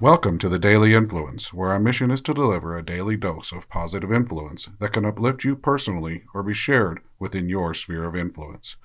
Welcome to the Daily Influence, where our mission is to deliver a daily dose of positive influence that can uplift you personally or be shared within your sphere of influence.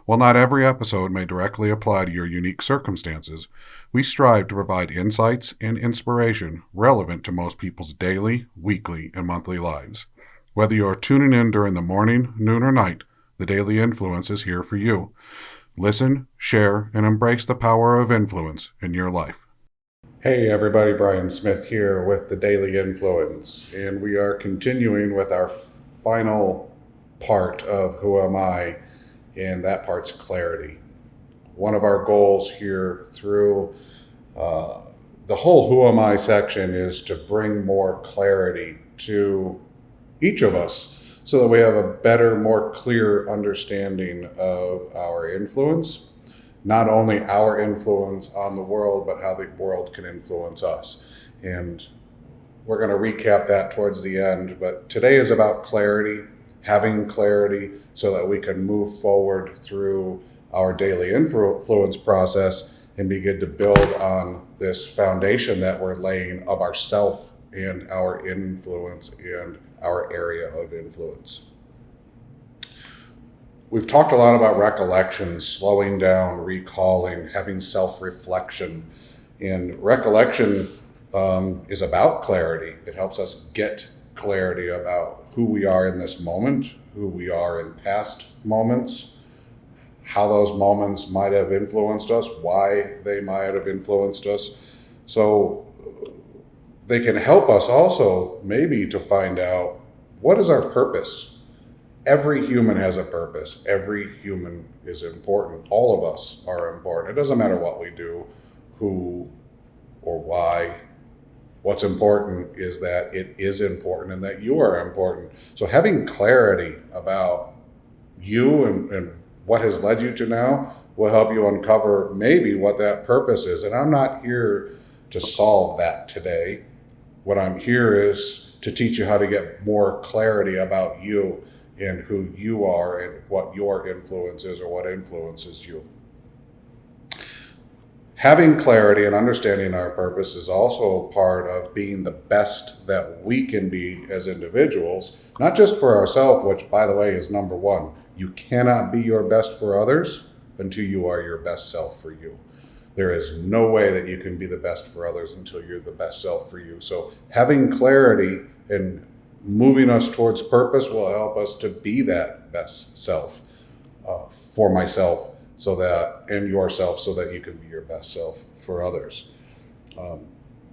While not every episode may directly apply to your unique circumstances, we strive to provide insights and inspiration relevant to most people's daily, weekly, and monthly lives. Whether you are tuning in during the morning, noon, or night, the Daily Influence is here for you. Listen, share, and embrace the power of influence in your life. Hey everybody, Brian Smith here with the Daily Influence, and we are continuing with our final part of Who Am I, and that part's clarity. One of our goals here through the whole Who Am I section is to bring more clarity to each of us so that we have a better, more clear understanding of our influence. Not only our influence on the world, but how the world can influence us. And we're going to recap that towards the end. But today is about clarity, having clarity so that we can move forward through our daily influence process and begin to build on this foundation that we're laying of ourself and our influence and our area of influence. We've talked a lot about recollection, slowing down, recalling, having self-reflection. And recollection is about clarity. It helps us get clarity about who we are in this moment, who we are in past moments, how those moments might have influenced us, why they might have influenced us. So they can help us also maybe to find out, what is our purpose? Every human has a purpose. Every human is important. All of us are important. It doesn't matter what we do, who or why. What's important is that it is important and that you are important. So having clarity about you and what has led you to now will help you uncover maybe what that purpose is. And I'm not here to solve that today. What I'm here is to teach you how to get more clarity about you and who you are and what your influence is or what influences you. Having clarity and understanding our purpose is also part of being the best that we can be as individuals, not just for ourselves, which, by the way, is number one. You cannot be your best for others until you are your best self for you. There is no way that you can be the best for others until you're the best self for you. So having clarity and moving us towards purpose will help us to be that best self for myself, so that, and yourself, so that you can be your best self for others. I've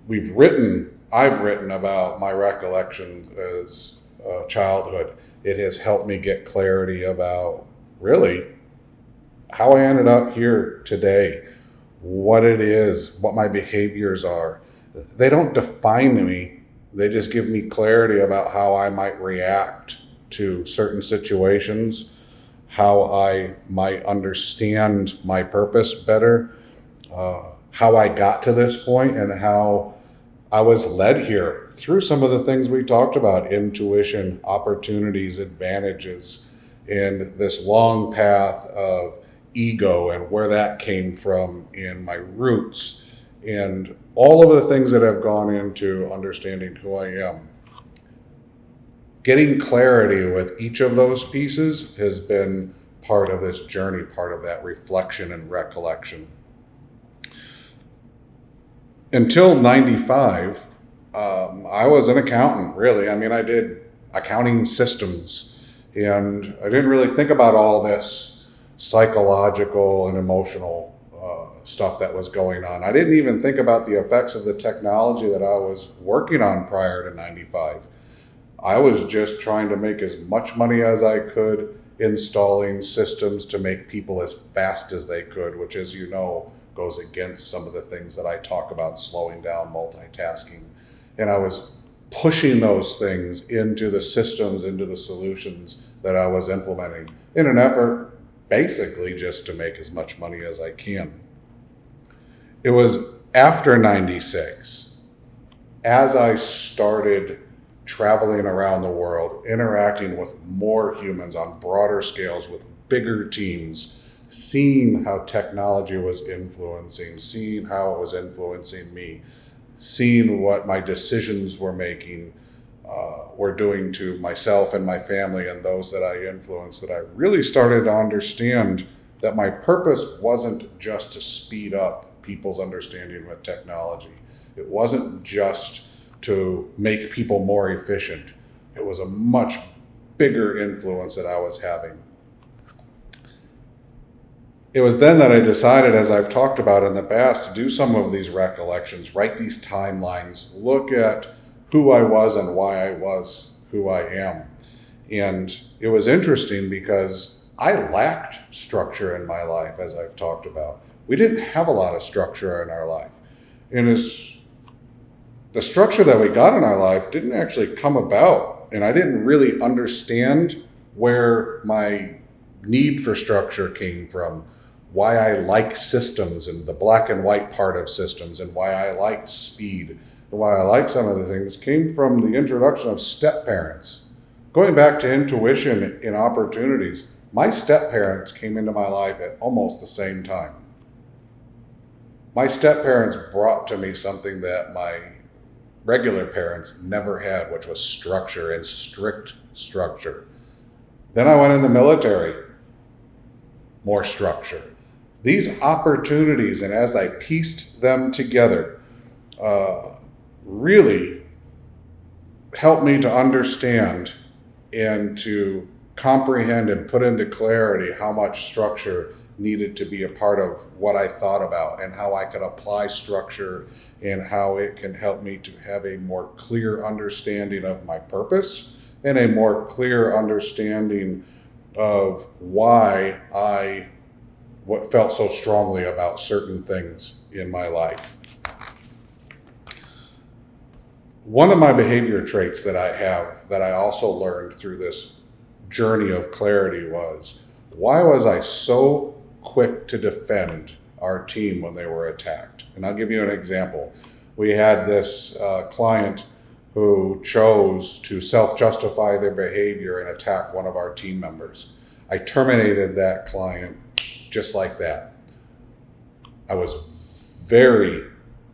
written about my recollections as childhood. It has helped me get clarity about really how I ended up here today, what it is, what my behaviors are. They don't define me. They just give me clarity about how I might react to certain situations, how I might understand my purpose better, how I got to this point, and how I was led here through some of the things we talked about: intuition, opportunities, advantages, and this long path of ego and where that came from in my roots, and all of the things that have gone into understanding who I am. Getting clarity with each of those pieces has been part of this journey, part of that reflection and recollection. Until 95, I was an accountant, really. I mean, I did accounting systems, and I didn't really think about all this psychological and emotional stuff that was going on. I didn't even think about the effects of the technology that I was working on prior to 95. I was just trying to make as much money as I could installing systems to make people as fast as they could, which, as you know, goes against some of the things that I talk about, slowing down, multitasking. And I was pushing those things into the systems, into the solutions that I was implementing in an effort basically just to make as much money as I can. It was after 96, as I started traveling around the world, interacting with more humans on broader scales, with bigger teams, seeing how technology was influencing, seeing how it was influencing me, seeing what my decisions were doing to myself and my family and those that I influenced, that I really started to understand that my purpose wasn't just to speed up people's understanding of technology. It wasn't just to make people more efficient. It was a much bigger influence that I was having. It was then that I decided, as I've talked about in the past, to do some of these recollections, write these timelines, look at who I was and why I was who I am. And it was interesting because I lacked structure in my life, as I've talked about. We didn't have a lot of structure in our life. And the structure that we got in our life didn't actually come about, and I didn't really understand where my need for structure came from, why I like systems and the black and white part of systems, and why I liked speed, and why I like some of the things came from the introduction of step parents. Going back to intuition and opportunities, my step parents came into my life at almost the same time. My step parents brought to me something that my regular parents never had, which was structure, and strict structure. Then I went in the military, more structure. These opportunities, and as I pieced them together, really helped me to understand and to comprehend and put into clarity how much structure needed to be a part of what I thought about, and how I could apply structure, and how it can help me to have a more clear understanding of my purpose and a more clear understanding of why I felt so strongly about certain things in my life. One of my behavior traits that I have, that I also learned through this journey of clarity, was, why was I so quick to defend our team when they were attacked? And I'll give you an example. We had this client who chose to self-justify their behavior and attack one of our team members. I terminated that client just like that. I was very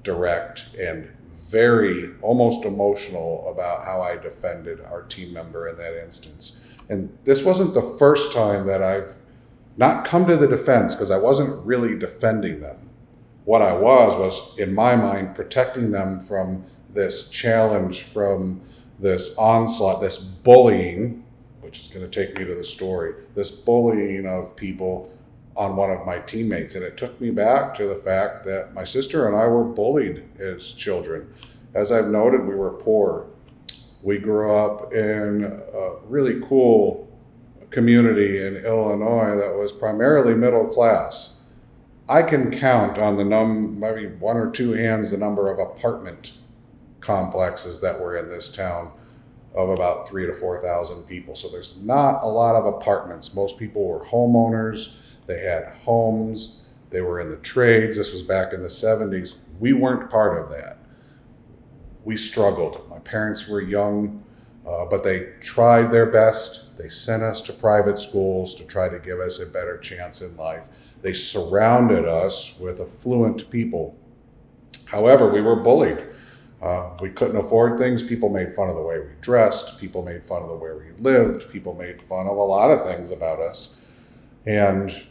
direct and very almost emotional about how I defended our team member in that instance. And this wasn't the first time that I've not come to the defense, because I wasn't really defending them. What I was in my mind, protecting them from this challenge, from this onslaught, this bullying, which is going to take me to the story, this bullying of people on one of my teammates. And it took me back to the fact that my sister and I were bullied as children. As I've noted, we were poor. We grew up in a really cool community in Illinois that was primarily middle class. I can count on maybe one or two hands, the number of apartment complexes that were in this town, of about 3,000 to 4,000 people. So there's not a lot of apartments. Most people were homeowners. They had homes. They were in the trades. This was back in the 70s. We weren't part of that. We struggled. My parents were young, but they tried their best. They sent us to private schools to try to give us a better chance in life. They surrounded us with affluent people. However, we were bullied. We couldn't afford things. People made fun of the way we dressed. People made fun of the way we lived. People made fun of a lot of things about us. And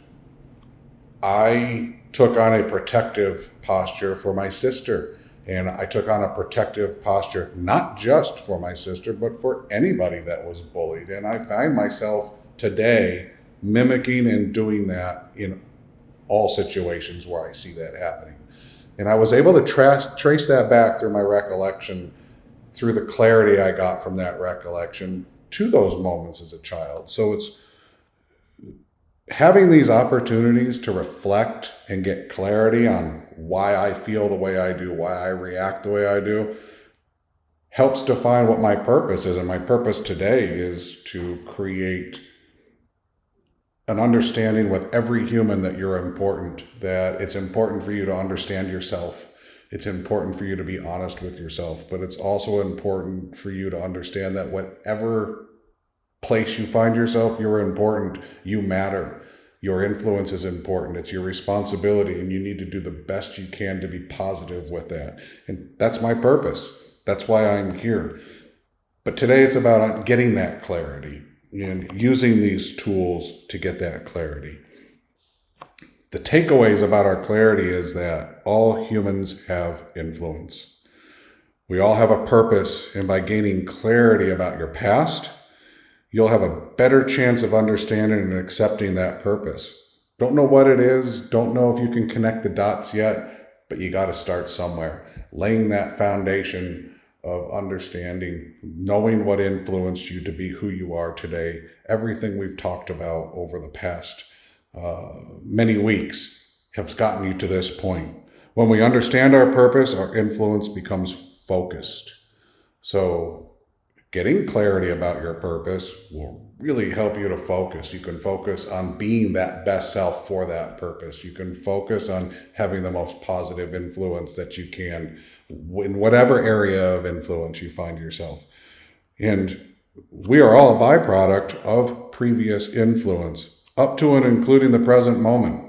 I took on a protective posture for my sister. And I took on a protective posture, not just for my sister, but for anybody that was bullied. And I find myself today mimicking and doing that in all situations where I see that happening. And I was able to trace that back through my recollection, through the clarity I got from that recollection, to those moments as a child. So it's having these opportunities to reflect and get clarity on why I feel the way I do, why I react the way I do, helps define what my purpose is. And my purpose today is to create an understanding with every human that you're important, that it's important for you to understand yourself. It's important for you to be honest with yourself, but it's also important for you to understand that whatever place you find yourself, you're important, you matter. Your influence is important. It's your responsibility, and you need to do the best you can to be positive with that. And that's my purpose. That's why I'm here. But today it's about getting that clarity and using these tools to get that clarity. The takeaways about our clarity is that all humans have influence. We all have a purpose, and by gaining clarity about your past, you'll have a better chance of understanding and accepting that purpose. Don't know what it is, don't know if you can connect the dots yet, but you got to start somewhere. Laying that foundation of understanding, knowing what influenced you to be who you are today, everything we've talked about over the past many weeks has gotten you to this point. When we understand our purpose, our influence becomes focused. So getting clarity about your purpose will really help you to focus. You can focus on being that best self for that purpose. You can focus on having the most positive influence that you can in whatever area of influence you find yourself. And we are all a byproduct of previous influence, up to and including the present moment.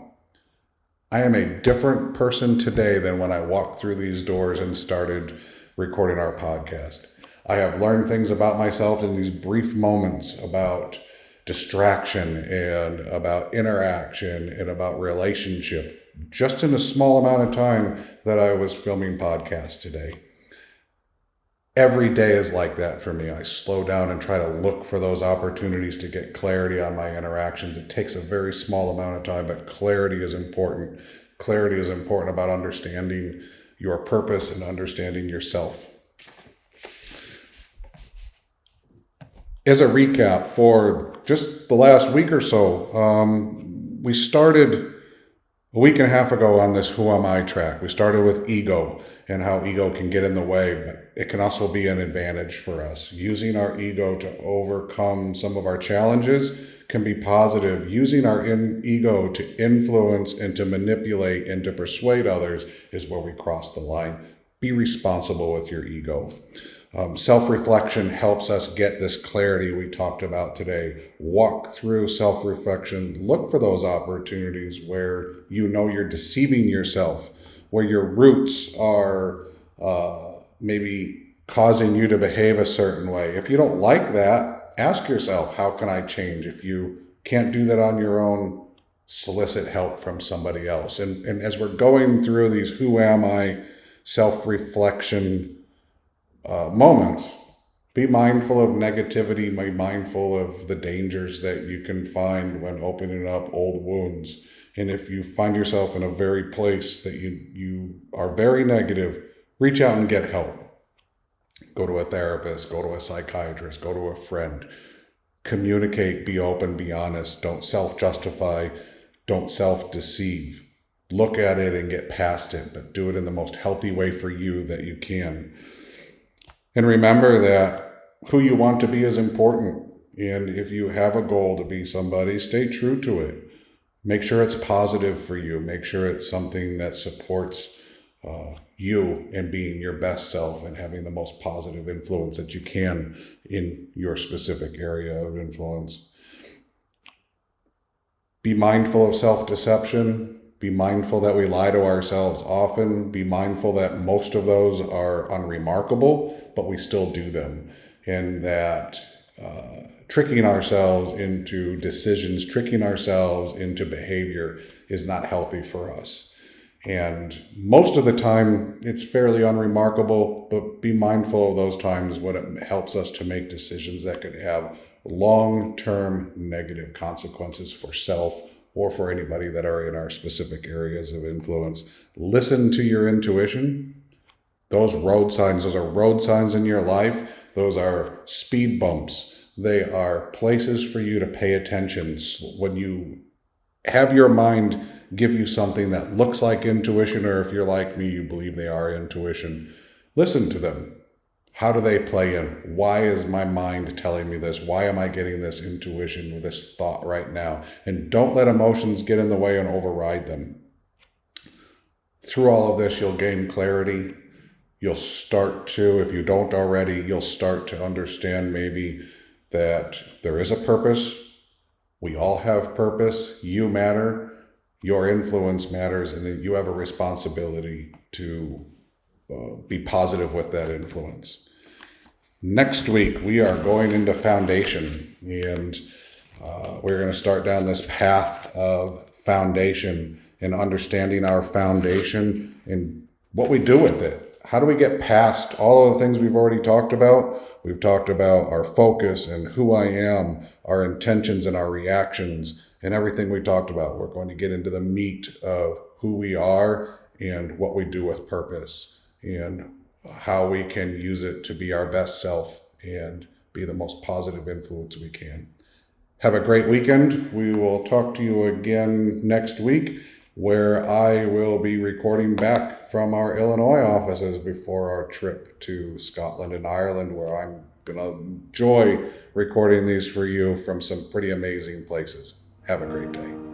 I am a different person today than when I walked through these doors and started recording our podcast. I have learned things about myself in these brief moments about distraction and about interaction and about relationship, just in a small amount of time that I was filming podcasts today. Every day is like that for me. I slow down and try to look for those opportunities to get clarity on my interactions. It takes a very small amount of time, but clarity is important. Clarity is important about understanding your purpose and understanding yourself. As a recap for just the last week or so, we started a week and a half ago on this Who Am I track. We started with ego and how ego can get in the way, but it can also be an advantage for us. Using our ego to overcome some of our challenges can be positive. Using our ego to influence and to manipulate and to persuade others is where we cross the line. Be responsible with your ego. Self-reflection helps us get this clarity we talked about today. Walk through self-reflection. Look for those opportunities where you know you're deceiving yourself, where your roots are maybe causing you to behave a certain way. If you don't like that, ask yourself, how can I change? If you can't do that on your own, solicit help from somebody else. And as we're going through these Who Am I self-reflection moments, be mindful of negativity, be mindful of the dangers that you can find when opening up old wounds. And if you find yourself in a very place that you are very negative, reach out and get help. Go to a therapist, go to a psychiatrist, go to a friend. Communicate, be open, be honest. Don't self-justify, don't self-deceive. Look at it and get past it, but do it in the most healthy way for you that you can. And remember that who you want to be is important. And if you have a goal to be somebody, stay true to it. Make sure it's positive for you. Make sure it's something that supports you in being your best self and having the most positive influence that you can in your specific area of influence. Be mindful of self-deception. Be mindful that we lie to ourselves often. Be mindful that most of those are unremarkable, but we still do them. And that tricking ourselves into decisions, tricking ourselves into behavior is not healthy for us. And most of the time, it's fairly unremarkable, but be mindful of those times when it helps us to make decisions that could have long-term negative consequences for self or for anybody that are in our specific areas of influence. Listen to your intuition. Those road signs, those are road signs in your life. Those are speed bumps. They are places for you to pay attention. When you have your mind give you something that looks like intuition, or if you're like me, you believe they are intuition, listen to them. How do they play in? Why is my mind telling me this? Why am I getting this intuition or this thought right now? And don't let emotions get in the way and override them. Through all of this, you'll gain clarity. You'll start to, if you don't already, you'll start to understand maybe that there is a purpose We all have purpose. You matter. Your influence matters, and you have a responsibility to be positive with that influence. Next week, we are going into foundation, and we're going to start down this path of foundation and understanding our foundation and what we do with it. How do we get past all of the things we've already talked about? We've talked about our focus and who I am, our intentions and our reactions, and everything we talked about. We're going to get into the meat of who we are and what we do with purpose and how we can use it to be our best self and be the most positive influence we can. Have a great weekend. We will talk to you again next week, where I will be recording back from our Illinois offices before our trip to Scotland and Ireland, where I'm going to enjoy recording these for you from some pretty amazing places. Have a great day.